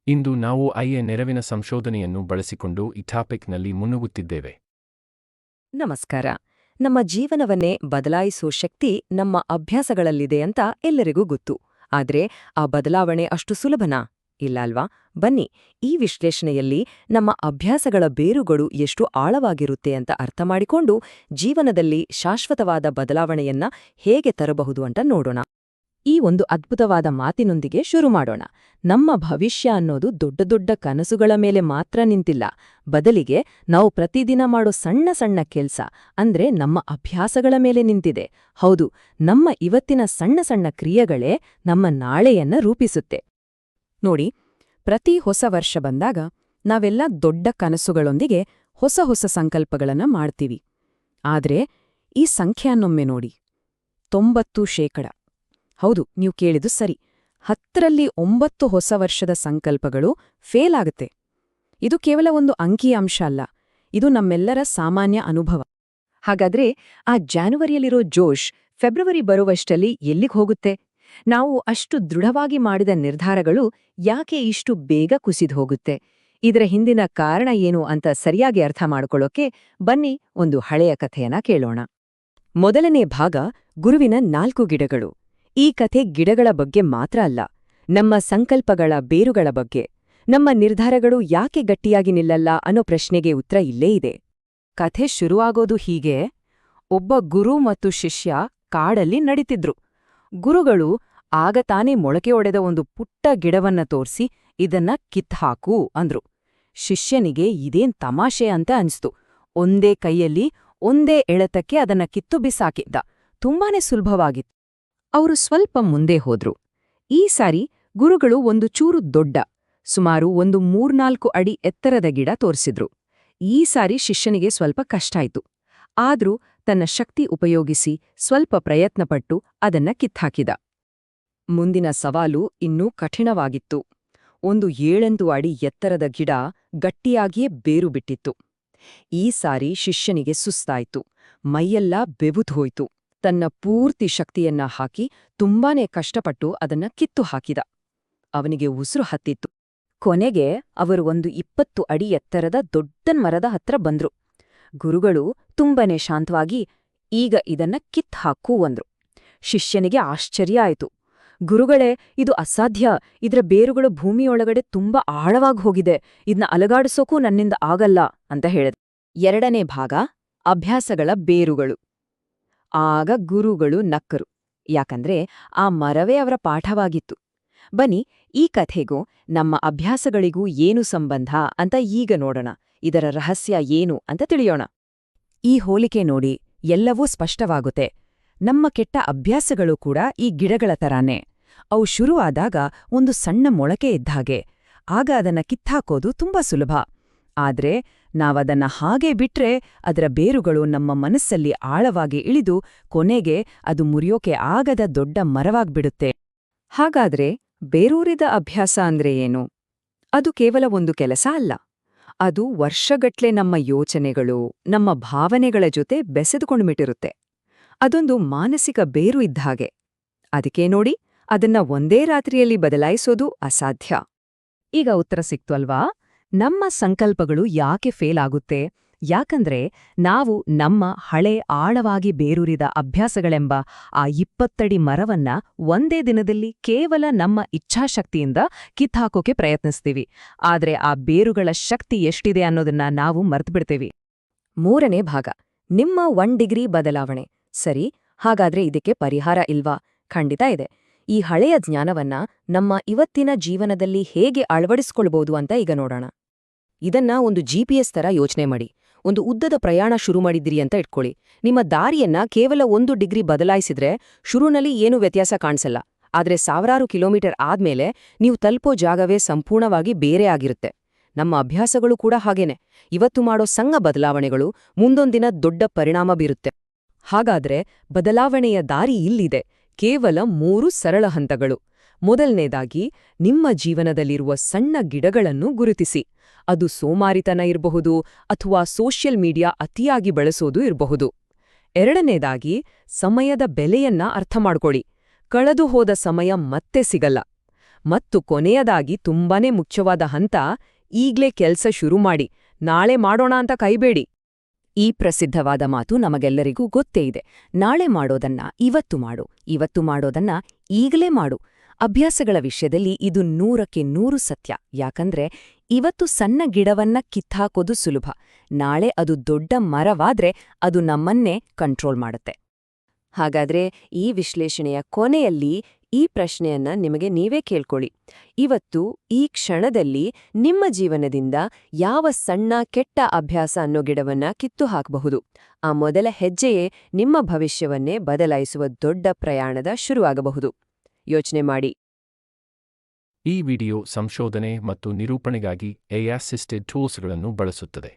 ಇಂದು ನಾವು ಐಎ ನೆರವಿನ ಸಂಶೋಧನೆಯನ್ನು ಬಳಸಿಕೊಂಡು ಈ ಟಾಪಿಕ್ನಲ್ಲಿ ಮುನ್ನುಗ್ಗುತ್ತಿದ್ದೇವೆ. ನಮಸ್ಕಾರ. ನಮ್ಮ ಜೀವನವನ್ನೇ ಬದಲಾಯಿಸೋ ಶಕ್ತಿ ನಮ್ಮ ಅಭ್ಯಾಸಗಳಲ್ಲಿದೆ ಅಂತ ಎಲ್ಲರಿಗೂ ಗೊತ್ತು. ಆದ್ರೆ ಆ ಬದಲಾವಣೆ ಅಷ್ಟು ಸುಲಭನಾ? ಇಲ್ಲ ಅಲ್ವಾ? ಬನ್ನಿ, ಈ ವಿಶ್ಲೇಷಣೆಯಲ್ಲಿ ನಮ್ಮ ಅಭ್ಯಾಸಗಳ ಬೇರುಗಳು ಎಷ್ಟು ಆಳವಾಗಿರುತ್ತೆ ಅಂತ ಅರ್ಥ ಮಾಡಿಕೊಂಡು ಜೀವನದಲ್ಲಿ ಶಾಶ್ವತವಾದ ಬದಲಾವಣೆಯನ್ನ ಹೇಗೆ ತರಬಹುದು ಅಂತ ನೋಡೋಣ. ಈ ಒಂದು ಅದ್ಭುತವಾದ ಮಾತಿನೊಂದಿಗೆ ಶುರು ಮಾಡೋಣ. ನಮ್ಮ ಭವಿಷ್ಯ ಅನ್ನೋದು ದೊಡ್ಡ ದೊಡ್ಡ ಕನಸುಗಳ ಮೇಲೆ ಮಾತ್ರ ನಿಂತಿಲ್ಲ. ಬದಲಿಗೆ ನಾವು ಪ್ರತಿದಿನ ಮಾಡೋ ಸಣ್ಣ ಸಣ್ಣ ಕೆಲ್ಸ ಅಂದ್ರೆ ನಮ್ಮ ಅಭ್ಯಾಸಗಳ ಮೇಲೆ ನಿಂತಿದೆ. ಹೌದು, ನಮ್ಮ ಇವತ್ತಿನ ಸಣ್ಣ ಸಣ್ಣ ಕ್ರಿಯೆಗಳೇ ನಮ್ಮ ನಾಳೆಯನ್ನ ರೂಪಿಸುತ್ತೆ. ನೋಡಿ, ಪ್ರತಿ ಹೊಸ ವರ್ಷ ಬಂದಾಗ ನಾವೆಲ್ಲ ದೊಡ್ಡ ಕನಸುಗಳೊಂದಿಗೆ ಹೊಸ ಹೊಸ ಸಂಕಲ್ಪಗಳನ್ನ ಮಾಡ್ತೀವಿ. ಆದ್ರೆ ಈ ಸಂಖ್ಯೆಯನ್ನೊಮ್ಮೆ ನೋಡಿ, 90%. ಹೌದು, ನೀವು ಕೇಳಿದು ಸರಿ. 10ರಲ್ಲಿ 9 ಹೊಸ ವರ್ಷದ ಸಂಕಲ್ಪಗಳು ಫೇಲ್ ಆಗುತ್ತೆ. ಇದು ಕೇವಲ ಒಂದು ಅಂಕಿ ಅಂಶ ಅಲ್ಲ, ಇದು ನಮ್ಮೆಲ್ಲರ ಸಾಮಾನ್ಯ ಅನುಭವ. ಹಾಗಾದ್ರೆ ಆ ಜಾನ್ವರಿಯಲ್ಲಿರೋ ಜೋಶ್ ಫೆಬ್ರವರಿ ಬರುವಷ್ಟರಲ್ಲಿ ಎಲ್ಲಿಗೆ ಹೋಗುತ್ತೆ? ನಾವು ಅಷ್ಟು ದೃಢವಾಗಿ ಮಾಡಿದ ನಿರ್ಧಾರಗಳು ಯಾಕೆ ಇಷ್ಟು ಬೇಗ ಕುಸಿದು ಹೋಗುತ್ತೆ? ಇದರ ಹಿಂದಿನ ಕಾರಣ ಏನು ಅಂತ ಸರಿಯಾಗಿ ಅರ್ಥ ಮಾಡ್ಕೊಳ್ಳೋಕೆ ಬನ್ನಿ ಒಂದು ಹಳೆಯ ಕಥೆಯನ್ನ ಕೇಳೋಣ. ಮೊದಲನೇ ಭಾಗ, ಗುರುವಿನ 4 ಗಿಡಗಳು. ಈ ಕಥೆ ಗಿಡಗಳ ಬಗ್ಗೆ ಮಾತ್ರ ಅಲ್ಲ, ನಮ್ಮ ಸಂಕಲ್ಪಗಳ ಬೇರುಗಳ ಬಗ್ಗೆ. ನಮ್ಮ ನಿರ್ಧಾರಗಳು ಯಾಕೆ ಗಟ್ಟಿಯಾಗಿ ನಿಲ್ಲಲ್ಲ ಅನ್ನೋ ಪ್ರಶ್ನೆಗೆ ಉತ್ತರ ಇಲ್ಲೇ ಇದೆ. ಕಥೆ ಶುರುವಾಗೋದು ಹೀಗೆ. ಒಬ್ಬ ಗುರು ಮತ್ತು ಶಿಷ್ಯ ಕಾಡಲ್ಲಿ ನಡೀತಿದ್ರು. ಗುರುಗಳು ಆಗ ತಾನೇ ಮೊಳಕೆ ಒಡೆದ ಒಂದು ಪುಟ್ಟ ಗಿಡವನ್ನ ತೋರ್ಸಿ ಇದನ್ನ ಕಿತ್ಹಾಕು ಅಂದ್ರು. ಶಿಷ್ಯನಿಗೆ ಇದೇನ್ ತಮಾಷೆ ಅಂತ ಅನ್ಸ್ತು. ಒಂದೇ ಕೈಯಲ್ಲಿ ಒಂದೇ ಎಳೆತಕ್ಕೆ ಅದನ್ನ ಕಿತ್ತು ಬಿಸಾಕಿದ್ದ. ತುಂಬಾನೇ ಸುಲಭವಾಗಿತ್ತು. ಅವರು ಸ್ವಲ್ಪ ಮುಂದೆ ಹೋದ್ರು. ಈ ಸಾರಿ ಗುರುಗಳು ಒಂದು ಚೂರು ದೊಡ್ಡ, ಸುಮಾರು ಒಂದು 3-4 ಅಡಿ ಎತ್ತರದ ಗಿಡ ತೋರಿಸಿದ್ರು. ಈ ಸಾರಿ ಶಿಷ್ಯನಿಗೆ ಸ್ವಲ್ಪ ಕಷ್ಟಾಯ್ತು. ಆದ್ರೂ ತನ್ನ ಶಕ್ತಿ ಉಪಯೋಗಿಸಿ ಸ್ವಲ್ಪ ಪ್ರಯತ್ನಪಟ್ಟು ಅದನ್ನ ಕಿತ್ಹಾಕಿದ. ಮುಂದಿನ ಸವಾಲು ಇನ್ನೂ ಕಠಿಣವಾಗಿತ್ತು. ಒಂದು 7-8 ಅಡಿ ಎತ್ತರದ ಗಿಡ ಗಟ್ಟಿಯಾಗಿಯೇ ಬೇರು ಬಿಟ್ಟಿತ್ತು. ಈ ಸಾರಿ ಶಿಷ್ಯನಿಗೆ ಸುಸ್ತಾಯ್ತು. ಮೈಯೆಲ್ಲ ಬೆವುದ್ಹೋಯ್ತು. ತನ್ನ ಪೂರ್ತಿ ಶಕ್ತಿಯನ್ನ ಹಾಕಿ ತುಂಬಾನೇ ಕಷ್ಟಪಟ್ಟು ಅದನ್ನ ಕಿತ್ತು ಹಾಕಿದ. ಅವನಿಗೆ ಉಸಿರು ಹತ್ತಿತ್ತು. ಕೊನೆಗೆ ಅವರು ಒಂದು 20 ಅಡಿ ಎತ್ತರದ ದೊಡ್ಡ ಮರದ ಹತ್ರ ಬಂದ್ರು. ಗುರುಗಳು ತುಂಬಾನೇ ಶಾಂತವಾಗಿ, ಈಗ ಇದನ್ನ ಕಿತ್ ಹಾಕು ಅಂದ್ರು. ಶಿಷ್ಯನಿಗೆ ಆಶ್ಚರ್ಯ ಆಯ್ತು. ಗುರುಗಳೇ, ಇದು ಅಸಾಧ್ಯ. ಇದರ ಬೇರುಗಳು ಭೂಮಿಯೊಳಗಡೆ ತುಂಬಾ ಆಳವಾಗಿ ಹೋಗಿದೆ. ಇದನ್ನ ಅಲಗಾಡಿಸೋಕೂ ನನ್ನಿಂದ ಆಗಲ್ಲ ಅಂತ ಹೇಳಿದ. ಎರಡನೇ ಭಾಗ, ಅಭ್ಯಾಸಗಳ ಬೇರುಗಳು. ಆಗ ಗುರುಗಳು ನಕ್ಕರು. ಯಾಕಂದ್ರೆ ಆ ಮರವೇ ಅವರ ಪಾಠವಾಗಿತ್ತು. ಬನ್ನಿ, ಈ ಕಥೆಗೂ ನಮ್ಮ ಅಭ್ಯಾಸಗಳಿಗೂ ಏನು ಸಂಬಂಧ ಅಂತ ಈಗ ನೋಡೋಣ. ಇದರ ರಹಸ್ಯ ಏನು ಅಂತ ತಿಳಿಯೋಣ. ಈ ಹೋಲಿಕೆ ನೋಡಿ ಎಲ್ಲವೂ ಸ್ಪಷ್ಟವಾಗುತ್ತೆ. ನಮ್ಮ ಕೆಟ್ಟ ಅಭ್ಯಾಸಗಳು ಕೂಡ ಈ ಗಿಡಗಳ ತರಾನೇ. ಅವು ಶುರುವಾದಾಗ ಒಂದು ಸಣ್ಣ ಮೊಳಕೆ ಇದ್ದಾಗೆ. ಆಗ ಅದನ್ನ ಕಿತ್ತಾಕೋದು ತುಂಬಾ ಸುಲಭ. ಆದ್ರೆ ನಾವದನ್ನ ಹಾಗೇ ಬಿಟ್ರೆ ಅದರ ಬೇರುಗಳು ನಮ್ಮ ಮನಸ್ಸಲ್ಲಿ ಆಳವಾಗಿ ಇಳಿದು ಕೊನೆಗೆ ಅದು ಮುರಿಯೋಕೆ ಆಗದ ದೊಡ್ಡ ಮರವಾಗ್ಬಿಡುತ್ತೆ. ಹಾಗಾದ್ರೆ ಬೇರೂರಿದ ಅಭ್ಯಾಸ ಅಂದ್ರೆ ಏನು? ಅದು ಕೇವಲ ಒಂದು ಕೆಲಸ ಅಲ್ಲ. ಅದು ವರ್ಷಗಟ್ಲೆ ನಮ್ಮ ಯೋಚನೆಗಳು, ನಮ್ಮ ಭಾವನೆಗಳ ಜೊತೆ ಬೆಸೆದುಕೊಂಡ್ಬಿಟ್ಟಿರುತ್ತೆ. ಅದೊಂದು ಮಾನಸಿಕ ಬೇರು ಇದ್ದ ಹಾಗೆ. ಅದಕ್ಕೆ ನೋಡಿ, ಅದನ್ನ ಒಂದೇ ರಾತ್ರಿಯಲ್ಲಿ ಬದಲಾಯಿಸೋದು ಅಸಾಧ್ಯ. ಈಗ ಉತ್ತರ ಸಿಕ್ತು ಅಲ್ವಾ? ನಮ್ಮ ಸಂಕಲ್ಪಗಳು ಯಾಕೆ ಫೇಲ್ ಆಗುತ್ತೆ? ಯಾಕಂದ್ರೆ ನಾವು ನಮ್ಮ ಹಳೆ ಆಳವಾಗಿ ಬೇರೂರಿದ ಅಭ್ಯಾಸಗಳೆಂಬ ಆ 20 ಅಡಿ ಮರವನ್ನ ಒಂದೇ ದಿನದಲ್ಲಿ ಕೇವಲ ನಮ್ಮ ಇಚ್ಛಾಶಕ್ತಿಯಿಂದ ಕಿತ್ತಾಕೋಕೆ ಪ್ರಯತ್ನಿಸ್ತೀವಿ. ಆದ್ರೆ ಆ ಬೇರುಗಳ ಶಕ್ತಿ ಎಷ್ಟಿದೆ ಅನ್ನೋದನ್ನ ನಾವು ಮರ್ತ್ಬಿಡ್ತೀವಿ. ಮೂರನೇ ಭಾಗ, ನಿಮ್ಮ 1 ಡಿಗ್ರಿ ಬದಲಾವಣೆ. ಸರಿ, ಹಾಗಾದ್ರೆ ಇದಕ್ಕೆ ಪರಿಹಾರ ಇಲ್ವಾ? ಖಂಡಿತ ಇದೆ. ಈ ಹಳೆಯ ಜ್ಞಾನವನ್ನ ನಮ್ಮ ಇವತ್ತಿನ ಜೀವನದಲ್ಲಿ ಹೇಗೆ ಅಳವಡಿಸ್ಕೊಳ್ಬೋದು ಅಂತ ಈಗ ನೋಡೋಣ. ಇದನ್ನ ಒಂದು GPS ತರ ಯೋಚನೆ ಮಾಡಿ. ಒಂದು ಉದ್ದದ ಪ್ರಯಾಣ ಶುರು ಮಾಡಿದ್ದೀರಿ ಅಂತ ಇಟ್ಕೊಳ್ಳಿ. ನಿಮ್ಮ ದಾರಿಯನ್ನ ಕೇವಲ 1 ಡಿಗ್ರಿ ಬದಲಾಯಿಸಿದ್ರೆ ಶುರುನಲ್ಲಿ ಏನೂ ವ್ಯತ್ಯಾಸ ಕಾಣಿಸಲ್ಲ. ಆದ್ರೆ 1000 ಕಿಲೋಮೀಟರ್ ಆದ್ಮೇಲೆ ನೀವು ತಲುಪೋ ಜಾಗವೇ ಸಂಪೂರ್ಣವಾಗಿ ಬೇರೆ ಆಗಿರುತ್ತೆ. ನಮ್ಮ ಅಭ್ಯಾಸಗಳು ಕೂಡ ಹಾಗೇನೆ. ಇವತ್ತು ಮಾಡೋ ಸಣ್ಣ ಬದಲಾವಣೆಗಳು ಮುಂದೊಂದಿನ ದೊಡ್ಡ ಪರಿಣಾಮ ಬೀರುತ್ತೆ. ಹಾಗಾದ್ರೆ ಬದಲಾವಣೆಯ ದಾರಿ ಇಲ್ಲಿದೆ. ಕೇವಲ 3 ಸರಳ ಹಂತಗಳು. ಮೊದಲನೇದಾಗಿ, ನಿಮ್ಮ ಜೀವನದಲ್ಲಿರುವ ಸಣ್ಣ ಗಿಡಗಳನ್ನು ಗುರುತಿಸಿ. ಅದು ಸೋಮಾರಿತನ ಇರಬಹುದು ಅಥವಾ ಸೋಷಿಯಲ್ ಮೀಡಿಯಾ ಅತಿಯಾಗಿ ಬಳಸೋದು ಇರಬಹುದು. ಎರಡನೇದಾಗಿ, ಸಮಯದ ಬೆಲೆಯನ್ನ ಅರ್ಥ ಮಾಡ್ಕೊಳ್ಳಿ. ಕಳೆದು ಹೋದ ಸಮಯ ಮತ್ತೆ ಸಿಗಲ್ಲ. ಮತ್ತು ಕೊನೆಯದಾಗಿ ತುಂಬಾನೇ ಮುಖ್ಯವಾದ ಹಂತ, ಈಗ್ಲೇ ಕೆಲ್ಸ ಶುರು ಮಾಡಿ, ನಾಳೆ ಮಾಡೋಣ ಅಂತ ಕೈಬೇಡಿ. ಈ ಪ್ರಸಿದ್ಧವಾದ ಮಾತು ನಮಗೆಲ್ಲರಿಗೂ ಗೊತ್ತೇ ಇದೆ. ನಾಳೆ ಮಾಡೋದನ್ನ ಇವತ್ತು ಮಾಡು, ಇವತ್ತು ಮಾಡೋದನ್ನ ಈಗಲೇ ಮಾಡು. ಅಭ್ಯಾಸಗಳ ವಿಷಯದಲ್ಲಿ ಇದು 100ಕ್ಕೆ 100 ಸತ್ಯ. ಯಾಕಂದ್ರೆ ಇವತ್ತು ಸಣ್ಣ ಗಿಡವನ್ನ ಕಿತ್ತಾಕೋದು ಸುಲಭ, ನಾಳೆ ಅದು ದೊಡ್ಡ ಮರವಾದ್ರೆ ಅದು ನಮ್ಮನ್ನೇ ಕಂಟ್ರೋಲ್ ಮಾಡುತ್ತೆ. ಹಾಗಾದ್ರೆ ಈ ವಿಶ್ಲೇಷಣೆಯ ಕೊನೆಯಲ್ಲಿ ಈ ಪ್ರಶ್ನೆಯನ್ನ ನಿಮಗೆ ನೀವೇ ಕೇಳ್ಕೊಳ್ಳಿ. ಇವತ್ತು ಈ ಕ್ಷಣದಲ್ಲಿ ನಿಮ್ಮ ಜೀವನದಿಂದ ಯಾವ ಸಣ್ಣ ಕೆಟ್ಟ ಅಭ್ಯಾಸ ಅನ್ನೋ ಗಿಡವನ್ನ ಕಿತ್ತು ಹಾಕಬಹುದು? ಆ ಮೊದಲ ಹೆಜ್ಜೆಯೇ ನಿಮ್ಮ ಭವಿಷ್ಯವನ್ನೇ ಬದಲಾಯಿಸುವ ದೊಡ್ಡ ಪ್ರಯಾಣದ ಶುರುವಾಗಬಹುದು. ಯೋಚನೆ ಮಾಡಿ. ಈ ವಿಡಿಯೋ ಸಂಶೋಧನೆ ಮತ್ತು ನಿರೂಪಣೆಗಾಗಿ AI ಅಸಿಸ್ಟೆಡ್ ಟೂಲ್ಸ್ಗಳನ್ನು ಬಳಸುತ್ತದೆ.